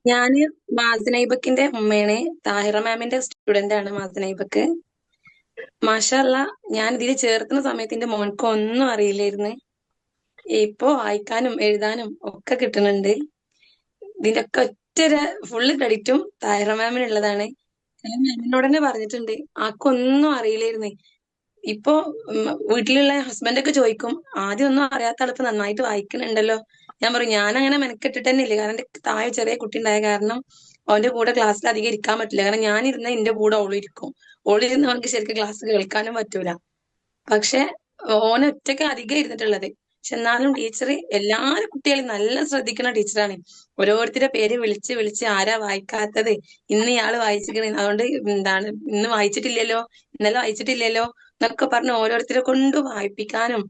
ഞാന് മാസനൈബക്കിന്റെ ഉമ്മയാണ്. താഹിറ മാമിന്റെ സ്റ്റുഡന്റ് ആണ് മാസനൈബക്ക്. മാഷാ അല്ലാ, ഞാൻ ഇതിൽ ചേർത്തുന്ന സമയത്ത് എന്റെ മോൻക്ക് ഒന്നും അറിയില്ലായിരുന്നു. ഇപ്പൊ വായിക്കാനും എഴുതാനും ഒക്കെ കിട്ടുന്നുണ്ട്. ഇതിന്റെ ഒക്കെ ഒറ്റ ഫുള്ള് ക്രെഡിറ്റും താഹിറ മാമിനുള്ളതാണ്. ഞാൻ മാമിനോട് തന്നെ പറഞ്ഞിട്ടുണ്ട്, ആക്കൊന്നും അറിയില്ലായിരുന്നു. ഇപ്പൊ വീട്ടിലുള്ള ഹസ്ബൻഡൊക്കെ ചോദിക്കും, ആദ്യം ഒന്നും അറിയാത്ത ആളിപ്പോ നന്നായിട്ട് വായിക്കുന്നുണ്ടല്ലോ. ഞാൻ പറയും ഞാൻ അങ്ങനെ മെനക്കെട്ടിട്ട് തന്നെ ഇല്ല. കാരണം എന്റെ താഴെ ചെറിയ കുട്ടി ഉണ്ടായ കാരണം അവന്റെ കൂടെ ക്ലാസ്സിൽ അധികം ഇരിക്കാൻ പറ്റില്ല. കാരണം ഞാനിരുന്ന എന്റെ കൂടെ ഓളും ഇരിക്കും. ഓളിരുന്ന് അവനക്ക് ശരിക്കും ക്ലാസ് കേൾക്കാനും പറ്റൂല. പക്ഷെ ഓന് ഒറ്റയ്ക്ക് അധികം ഇരുന്നിട്ടുള്ളത്. പക്ഷെ എന്നാലും ടീച്ചർ എല്ലാരും കുട്ടികളെയും നല്ല ശ്രദ്ധിക്കുന്ന ടീച്ചറാണ്. ഓരോരുത്തരുടെ പേര് വിളിച്ച് വിളിച്ച് ആരാ വായിക്കാത്തത്, ഇന്ന് ഇയാള് വായിച്ചിക്കണ്, അതുകൊണ്ട് എന്താണ് ഇന്ന് വായിച്ചിട്ടില്ലല്ലോ, ഇന്നലെ വായിച്ചിട്ടില്ലല്ലോ എന്നൊക്കെ പറഞ്ഞ് ഓരോരുത്തരെ കൊണ്ട് വായിപ്പിക്കാനും.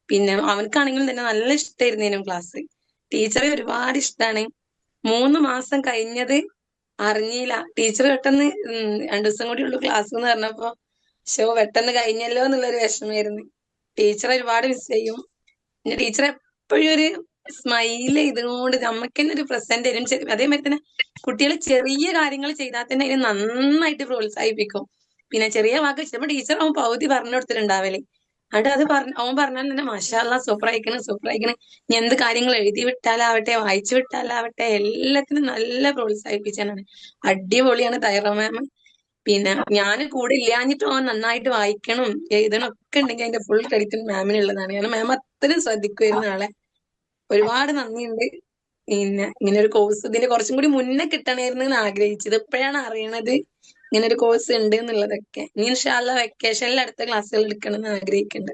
പിന്നെ അവനക്കാണെങ്കിലും തന്നെ നല്ല ഇഷ്ടമായിരുന്നേനും ക്ലാസ്. ടീച്ചറെ ഒരുപാട് ഇഷ്ടമാണ്. 3 മാസം കഴിഞ്ഞത് അറിഞ്ഞില്ല. ടീച്ചർ പെട്ടെന്ന് 2 ദിവസം കൂടി ഉള്ളു ക്ലാസ് എന്ന് പറഞ്ഞപ്പോ പെട്ടെന്ന് കഴിഞ്ഞല്ലോ എന്നുള്ളൊരു വിഷമായിരുന്നു. ടീച്ചർ ഒരുപാട് മിസ് ചെയ്യും. പിന്നെ ടീച്ചർ എപ്പോഴും ഒരു സ്മൈൽ ചെയ്തുകൊണ്ട് നമുക്ക് തന്നെ ഒരു പ്രസന്റ് തരും. അതേമാതിരി തന്നെ കുട്ടികൾ ചെറിയ കാര്യങ്ങൾ ചെയ്താൽ തന്നെ അതിനെ നന്നായിട്ട് പ്രോത്സാഹിപ്പിക്കും. പിന്നെ ചെറിയ വാക്ക് ചിലപ്പോൾ ടീച്ചർ അവൻ പകുതി പറഞ്ഞു കൊടുത്തിട്ടുണ്ടാവല്. എന്നിട്ട് അത് അവൻ പറഞ്ഞാൽ തന്നെ മാഷാ അല്ലാ സൂപ്പർ അയക്കണ് സൂപ്പർ അയക്കണ്. ഇനി എന്ത് കാര്യങ്ങൾ എഴുതി വിട്ടാലാവട്ടെ വായിച്ചു വിട്ടാലാവട്ടെ എല്ലാത്തിനും നല്ല പ്രോത്സാഹിപ്പിച്ചാണ്. അടിപൊളിയാണ് തൈറ മാം. പിന്നെ ഞാൻ കൂടെ ഇല്ലാഞ്ഞിട്ട് അവൻ നന്നായിട്ട് വായിക്കണം എഴുതണം ഒക്കെ ഉണ്ടെങ്കിൽ അതിന്റെ ഫുൾ ക്രെഡിറ്റ് മാമിനുള്ളതാണ്. കാരണം മാം അത്രയും ശ്രദ്ധിക്കുമായിരുന്നു ആളെ. ഒരുപാട് നന്ദിയുണ്ട്. പിന്നെ ഇങ്ങനെ ഒരു കോഴ്സ് ഇതിന്റെ കുറച്ചും കൂടി മുന്നേ കിട്ടണമായിരുന്നു എന്ന് ആഗ്രഹിച്ചത്. ഇപ്പോഴാണ് അറിയണത് ഇങ്ങനെ ഒരു കോഴ്സ് ഉണ്ട് എന്നുള്ളതൊക്കെ. ഇനി ഇൻഷാ അല്ലാ വെക്കേഷനിൽ അടുത്ത ക്ലാസ്സുകൾ എടുക്കണം എന്ന് ആഗ്രഹിക്കുന്നുണ്ട്.